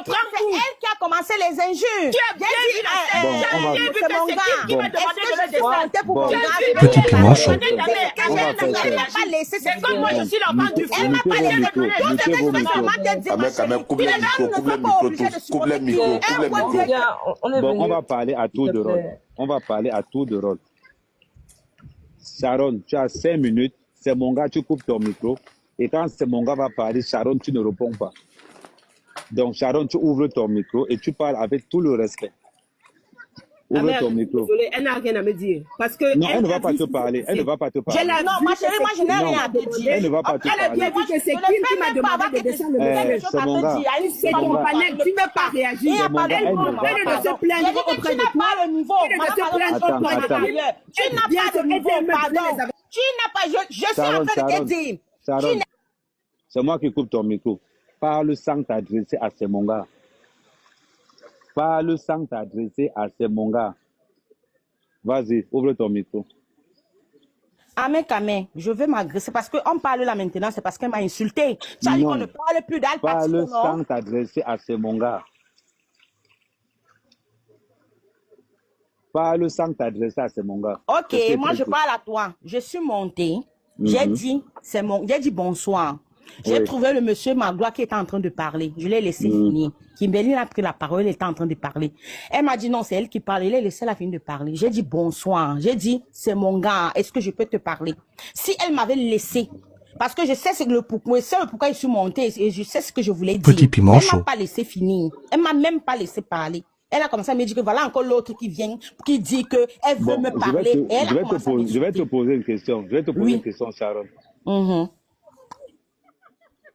prends C'est elle qui a commencé les injures. Tu as bien vu la scène. J'ai vu que c'est Kim qui m'a demandé de le descendre. Petit piment chaud. C'est comme moi, je suis l'enfant du Elle m'a pas laissé. Coupe le micro. Bon, on va parler à tour de rôle. On va parler à tour de rôle. Sharon, tu as 5 minutes. C'est mon gars, tu coupes ton micro. Et quand c'est mon gars va parler, Sharon, tu ne réponds pas. Donc, Sharon, tu ouvres ton micro et tu parles avec tout le respect. Ouvre ton micro. Désolée, elle n'a rien à me dire. Parce que non, elle ne va pas te parler. Elle ne va pas te parler. Non, ma chérie, moi, je n'ai rien à te dire. Elle ne va pas te parler. Elle a bien dit que c'est Kim qui m'a demandé de descendre le message. C'est mon gars. C'est ton panel, tu n'as pas réagi. Elle ne se plaindra auprès de toi. Elle ne se plaindra auprès de toi. Tu n'as pas de niveau, pardon. Tu n'as pas, je suis en train de te dire. Sharon, c'est moi qui coupe ton micro. Parle sans t'adresser à ces mon gars. Parle sans t'adresser à ces mon gars. Vas-y, ouvre ton micro. Amé, je veux m'agresser parce qu'on parle là maintenant, c'est parce qu'elle m'a insulté. Tu as dit qu'on ne parle plus d'elle. Parle sans t'adresser à ces mon gars. Parle sans t'adresser à ces mon gars. Ok, moi je parle à toi. Je suis montée. J'ai dit bonsoir. J'ai trouvé le monsieur Magloire qui était en train de parler. Je l'ai laissé finir. Kimberly a pris la parole, elle était en train de parler. Elle m'a dit non, c'est elle qui parle. Elle a laissé la fin de parler. J'ai dit bonsoir. J'ai dit c'est mon gars, est-ce que je peux te parler? Si elle m'avait laissé, parce que je sais ce que le pourquoi je suis montée et je sais ce que je voulais dire. Petit piment chaud. Elle m'a pas laissé finir. Elle m'a même pas laissé parler. Elle a commencé à me dire que voilà encore l'autre qui vient, qui dit qu'elle veut me parler. Je vais te poser une question. Je vais te poser une question, Sharon.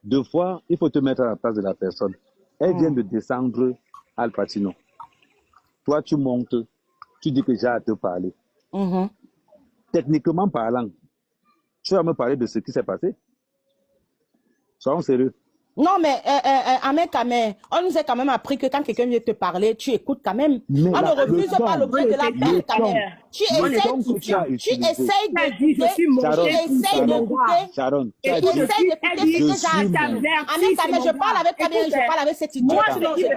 Deux fois, il faut te mettre à la place de la personne. Elle vient de descendre Al Pacino. Toi, tu montes, tu dis que j'ai à te parler. Techniquement parlant, tu vas me parler de ce qui s'est passé? Soyons sérieux. Non, mais Amé, on nous a quand même appris que quand quelqu'un vient te parler, tu écoutes quand même. Mais on ne refuse pas l'objet de la peine quand même. Tu essayes d'écouter. Sharon, tu essayes d'écouter ce que j'ai à dire. Amé, je parle avec Camille, je parle avec cette idiote.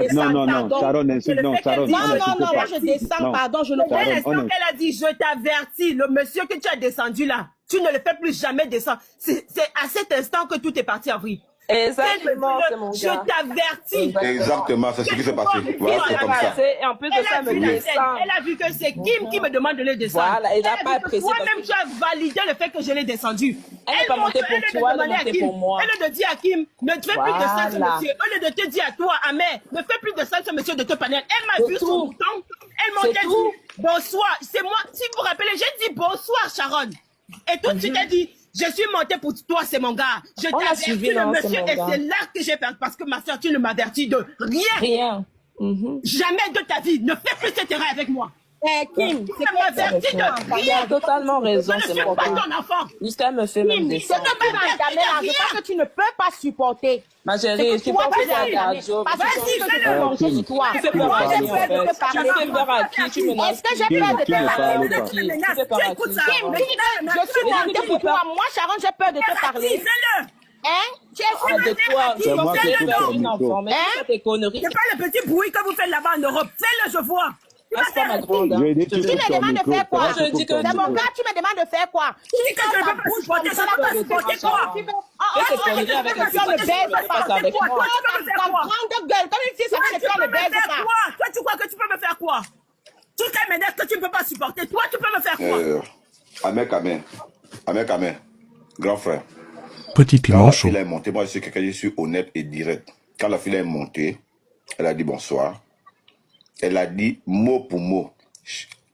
Non, Sharon, insulte. Non, Sharon. Non, moi je descends, pardon, je le fais. L'instant qu'elle a dit, je t'avertis, le monsieur que tu as descendu là, tu ne le fais plus jamais descendre. C'est à cet instant que tout est parti en vrille. Exactement, c'est mon gars. Je t'avertis. Exactement, c'est ce qui s'est passé. Voilà, c'est comme ça. Et en plus de ça, elle a vu que c'est Kim qui me demande de le descendre. Voilà, elle n'a pas apprécié. Toi-même, tu as validé le fait que je l'ai descendu. Elle n'est pas montée pour toi, elle est montée pour moi. Elle ne dit à Kim, ne te fais plus de ça, ce monsieur. Au lieu de te dire à toi, Amé, ne fais plus de ça, ce monsieur de te panel. Elle m'a vu son bouton. Elle m'a dit, bonsoir. C'est moi, si vous vous rappelez, j'ai dit bonsoir, Sharon. Et tout de suite, elle dit, je suis montée pour toi, c'est mon gars. Je t'ai averti le monsieur et c'est là que j'ai perdu. Parce que ma soeur, tu ne m'avertis de rien. Jamais de ta vie. Ne fais plus cette erreur avec moi. Kim, tu m'avertis de rien. Tu as totalement raison, c'est mon gars. Je ne suis pas ton enfant. Jusqu'à me fait même descendre. Je pense que tu ne peux pas supporter. Ma chérie, je suis pas plus à la radio. Vas-y, fais-le. Tu fais peur à qui, en fait? Tu fais peur à qui? Tu menaces. Est-ce que j'ai peur de te parler? Tu fais peur à qui? Je suis montée pour toi. Moi, Sharon, j'ai peur de te parler. Tu es de toi, c'est moi qui coupe ton une micro. enfant, mais tes conneries. C'est pas le petit bruit que vous faites là-bas en Europe. Fais-le, je vois. C'est pas ma grande. Tu me demandes de faire quoi? Je dis que c'est mon gars, tu me demandes de faire quoi? Tu dis que je ne peux pas supporter ça, tu peux supporter quoi? Fais tes conneries avec la personne qui se passe avec moi. Toi, tu peux me faire quoi? Grande gueule, comme une fille, ça va te faire le baiser ça. Toi, tu crois que tu peux me faire quoi? Tout est ménage que tu ne peux pas supporter. Toi, tu peux me faire quoi? Amé, grand frère. Petit piment chaud. Quand la fille est montée, moi je suis quelqu'un, je suis honnête et direct. Quand la fille est montée, elle a dit bonsoir. Elle a dit mot pour mot.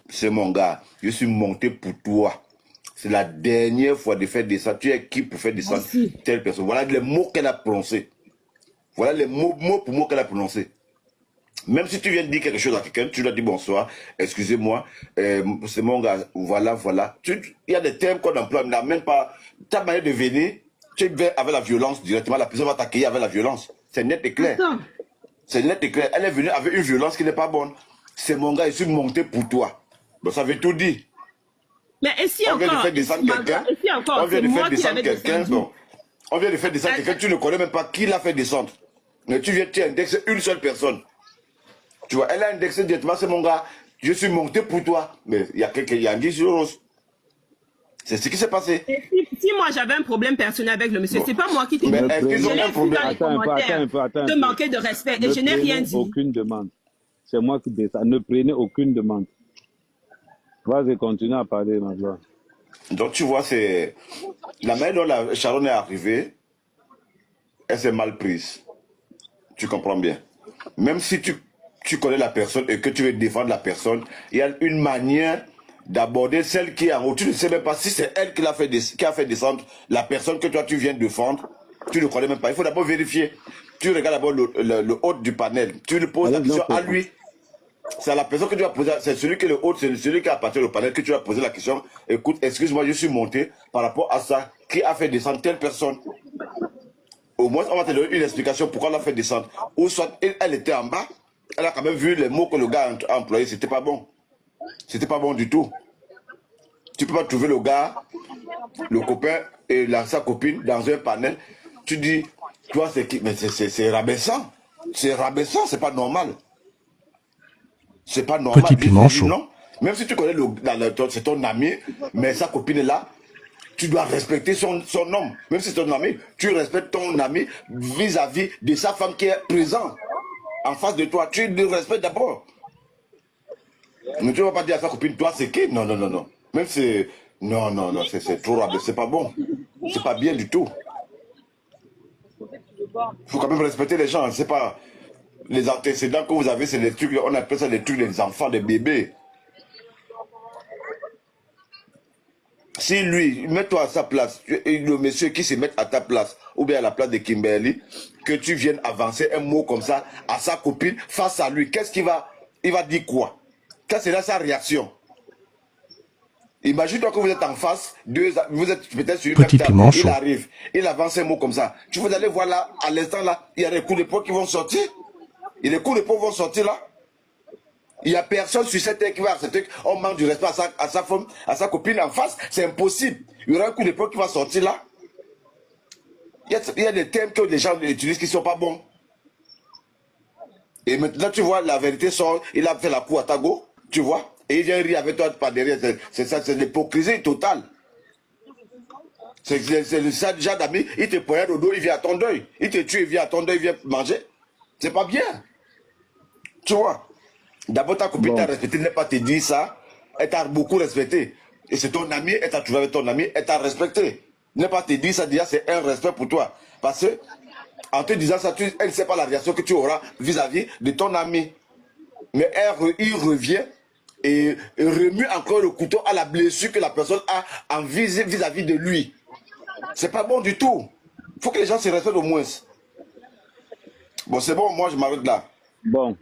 C'est mon gars, je suis monté pour toi. C'est la dernière fois de faire descendre. Tu es qui pour faire descendre telle personne? Voilà les mots qu'elle a prononcés. Voilà les mots pour mot qu'elle a prononcés. Même si tu viens de dire quelque chose à quelqu'un, tu lui as dit bonsoir, excusez-moi, c'est mon gars, voilà. Il y a des termes qu'on emploie, mais même pas. Ta manière de venir, tu viens avec la violence directement, la personne va t'accueillir avec la violence. C'est net et clair. C'est net et clair. Elle est venue avec une violence qui n'est pas bonne. C'est mon gars, je suis monté pour toi. Donc ça veut tout dire. Mais ici on vient de faire descendre quelqu'un. On vient de faire descendre quelqu'un. On vient de faire descendre quelqu'un. Tu ne connais même pas qui l'a fait descendre. Mais tu indexes une seule personne. Tu vois, elle a indexé directement, c'est mon gars, je suis monté pour toi. Mais il y a quelqu'un, il y a un 10 euros. C'est ce qui s'est passé. Et si moi j'avais un problème personnel avec le monsieur, c'est pas moi qui t'ai dit. Mais est-ce qu'ils ont un problème? Attends un peu. De manquer de respect. Et je n'ai rien dit. Aucune demande. C'est moi qui dis ça. Ne prenez aucune demande. Vas-y, continue à parler, ma gloire. Donc tu vois, c'est la manière dont la Sharon est arrivée, elle s'est mal prise. Tu comprends bien. Même si tu connais la personne et que tu veux défendre la personne, il y a une manière d'aborder celle qui est en haut. Tu ne sais même pas si c'est elle qui a fait descendre la personne que toi tu viens défendre. Tu ne connais même pas. Il faut d'abord vérifier. Tu regardes d'abord le hôte du panel. Tu lui poses la question à lui. C'est à la personne que tu vas poser. C'est celui qui est le hôte, c'est celui qui appartient au panel que tu vas poser la question. Écoute, excuse-moi, je suis monté par rapport à ça. Qui a fait descendre telle personne? Au moins, on va te donner une explication pourquoi elle a fait descendre. Ou soit elle était en bas. Elle a quand même vu les mots que le gars a employés. C'était pas bon. C'était pas bon du tout. Tu peux pas trouver le gars, le copain et sa copine dans un panel. Tu dis, toi c'est qui? Mais c'est rabaissant. C'est rabaissant, c'est pas normal. C'est pas normal. Petit piment chaud. Non. Même si tu connais c'est ton ami, mais sa copine est là, tu dois respecter son homme. Même si c'est ton ami, tu respectes ton ami vis-à-vis de sa femme qui est présente en face de toi. Tu le respectes d'abord. Mais tu ne vas pas dire à sa copine, toi c'est qui? Non, non, non, non. Même si... Non, non, non, c'est trop rabaissant. C'est pas bon. C'est pas bien du tout. Il faut quand même respecter les gens. C'est pas... Les antécédents que vous avez, c'est des trucs, on appelle ça des trucs des enfants, des bébés. Si lui, mets-toi à sa place, le monsieur qui se met à ta place, ou bien à la place de Kimberly, que tu viennes avancer un mot comme ça à sa copine, face à lui, qu'est-ce qu'il va... Il va dire quoi? Quelle sera sa réaction? Imagine-toi que vous êtes en face, vous êtes peut-être sur une table, il arrive, il avance un mot comme ça. Vous allez voir là, à l'instant là, il y a des coups de poing qui vont sortir. Et les coups de poing vont sortir là. Il n'y a personne sur cette terre qui va accepter qu'on manque du respect à sa femme, à sa copine en face. C'est impossible. Il y aura un coup de poing qui va sortir là. Il y a des termes que les gens utilisent qui ne sont pas bons. Et maintenant, tu vois, la vérité sort. Il a fait la cour à ta gauche, tu vois. Et il vient rire avec toi par derrière. C'est ça, c'est l'hypocrisie totale. C'est ça déjà d'amis. Il te poignarde au dos, il vient à ton deuil. Il te tue, il vient à ton deuil, il vient manger. C'est pas bien. Tu vois. D'abord, ta copine t'a respecté, n'est pas te dire ça. Elle t'a beaucoup respecté. Et c'est ton ami, elle t'a trouvé avec ton ami, elle t'a respecté. N'est pas te dire ça, déjà, c'est un respect pour toi. Parce que, en te disant ça, elle ne sait pas la réaction que tu auras vis-à-vis de ton ami. Mais il revient et remue encore le couteau à la blessure que la personne a vis-à-vis de lui. C'est pas bon du tout. Il faut que les gens se respectent au moins. Bon, c'est bon, moi je m'arrête là. Bon,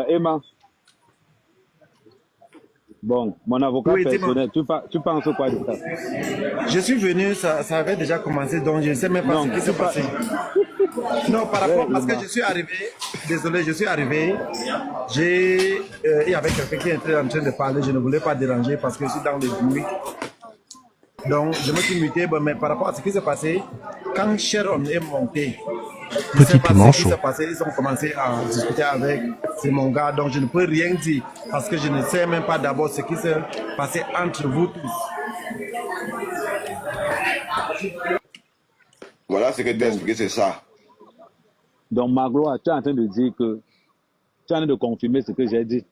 Emma. Bon, mon avocat personnel, tu penses quoi de ça? Je suis venu, ça avait déjà commencé, donc je ne sais même pas ce qui s'est passé. Non, par rapport, parce que je suis arrivé, désolé, je suis arrivé, il y avait quelqu'un qui était en train de parler, je ne voulais pas déranger parce que je suis dans le bruit. Donc, je me suis muté, mais par rapport à ce qui s'est passé, quand Sharon est monté, Petit piment chaud. ils ont commencé à discuter avec mon gars, donc je ne peux rien dire parce que je ne sais même pas d'abord ce qui s'est passé entre vous tous. Voilà ce que tu as expliqué, c'est ça. Donc, Magloire, tu es en train de dire que tu es en train de confirmer ce que j'ai dit.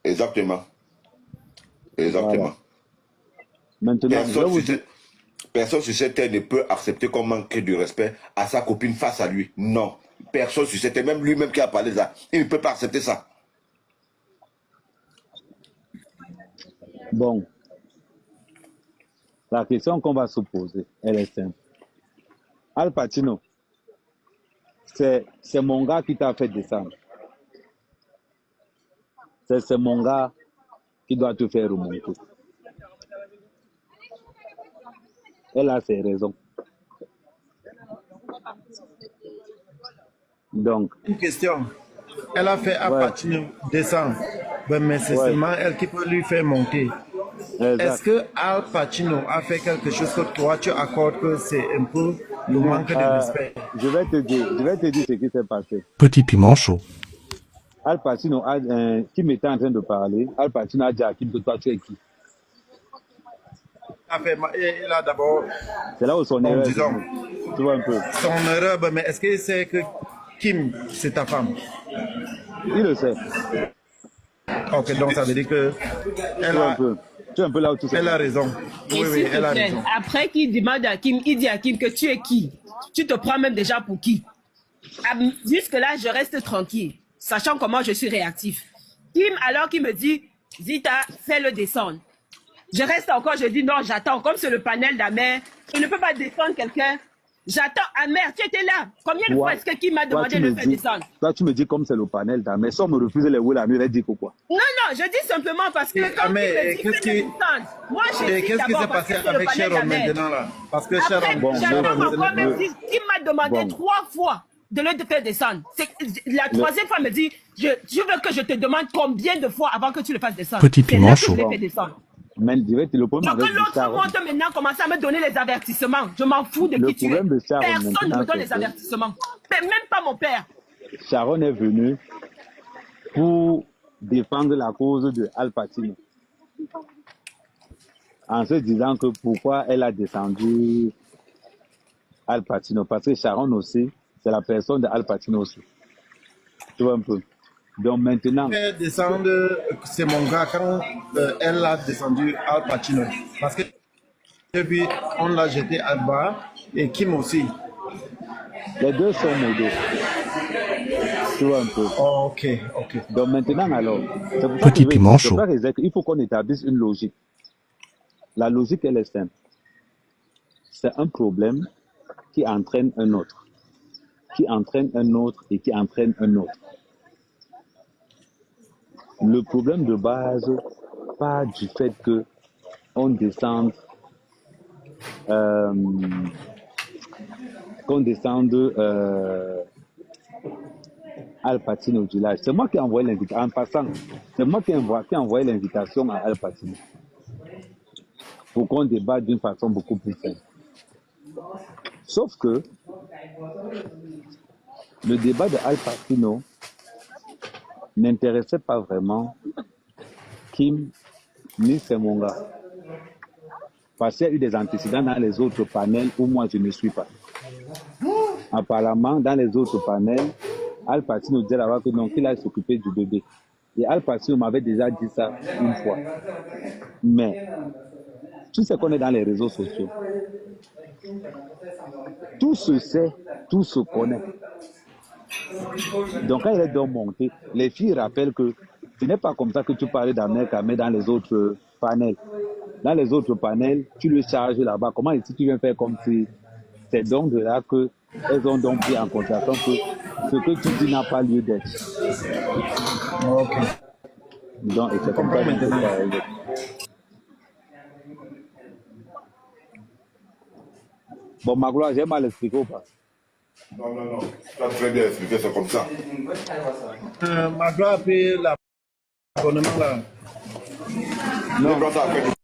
Exactement. Exactement. Voilà. Maintenant, personne sur cette terre ne peut accepter qu'on manque de respect à sa copine face à lui. Non. Personne sur cette terre, même lui-même qui a parlé de ça, il ne peut pas accepter ça. Bon. La question qu'on va se poser, elle est simple. Al Pacino, c'est mon gars qui t'a fait descendre. C'est mon gars qui doit te faire remonter. Elle a ses raisons. Donc. Une question. Elle a fait Al Pacino descendre, mais c'est seulement elle qui peut lui faire monter. Est-ce que Al Pacino a fait quelque chose que toi tu accordes que c'est un peu le manque de respect. Je vais te dire ce qui s'est passé. Petit piment chaud. Al Pacino, qui m'était en train de parler, Al Pacino a dit à Kim que toi tu es qui? Et là d'abord, c'est là où son erreur. Disons, tu vois un peu. Son erreur, mais est-ce que c'est que Kim, c'est ta femme? Il le sait. Ok, donc ça veut dire que elle a, tu es un peu là où tout ça. Elle a raison. Et Oui, elle a raison. Après qu'il demande à Kim, il dit à Kim que tu es qui? Tu te prends même déjà pour qui? Jusque-là, je reste tranquille, sachant comment je suis réactif. Kim, alors qu'il me dit, Zita, fais-le descendre. Je reste encore, je dis non, j'attends. Comme c'est le panel d'Amer, je ne peux pas descendre quelqu'un. J'attends. Amer, tu étais là. Combien de fois est-ce que Kim m'a demandé de le faire descendre? Toi, tu me dis comme c'est le panel d'Amer. Si on me refuse les Will, elle dit quoi? Non, je dis simplement parce que quand Amer, Kim me dit fais-le descendre, moi je dis qu'est-ce qui s'est passé avec Sharon maintenant là? Parce que Sharon, Kim m'a demandé 3 fois de le faire descendre. La troisième fois, me dit, je veux que je te demande combien de fois avant que tu le fasses descendre. Petit piment chaud. Mais le problème donc l'autre monte maintenant commence à me donner les avertissements. Je m'en fous de qui tu es. Personne ne me donne les avertissements. Même pas mon père. Sharon est venue pour défendre la cause de Al Pacino. En se disant que pourquoi elle a descendu Al Pacino. Parce que Sharon aussi, c'est la personne de Al Pacino aussi. Tu vois un peu. Donc maintenant... Elle descend, c'est mon gars, quand elle a descendu Al Pacino. Parce que depuis, on l'a jeté à bas et Kim aussi. Les deux sont nos deux. Tu vois un peu. Oh, ok. Donc maintenant alors... Petit piment chaud. Il faut qu'on établisse une logique. La logique, elle est simple. C'est un problème qui entraîne un autre. Qui entraîne un autre et qui entraîne un autre. Le problème de base, pas du fait que on descende, Al Pacino du village. C'est moi qui ai envoyé l'invitation. En passant, c'est moi qui ai envoyé l'invitation à Al Pacino pour qu'on débatte d'une façon beaucoup plus simple. Sauf que le débat de Al Pacino n'intéressait pas vraiment Kim ni Semonga. Parce qu'il y a eu des antécédents dans les autres panels où moi je ne suis pas. Apparemment, dans les autres panels, Al Pacino disait là-bas que non, qu'il a s'occupé du bébé. Et Al Pacino m'avait déjà dit ça une fois. Mais, tout ce qu'on est dans les réseaux sociaux, tout se sait, tout se connaît. Donc quand il est donc monté, les filles rappellent que ce n'est pas comme ça que tu parlais d'Amer Kamé dans les autres panels. Dans les autres panels, tu le charges là-bas. Comment ici tu viens faire comme si c'est donc de là qu'elles ont donc pris en considération que ce que tu dis n'a pas lieu d'être. Ok. Donc, et c'est comme ça maintenant. Bon, Magloire, j'ai mal expliqué ou pas? Non. Tu as très bien expliqué, c'est comme ça. Magloire a pris l'abonnement là. Non.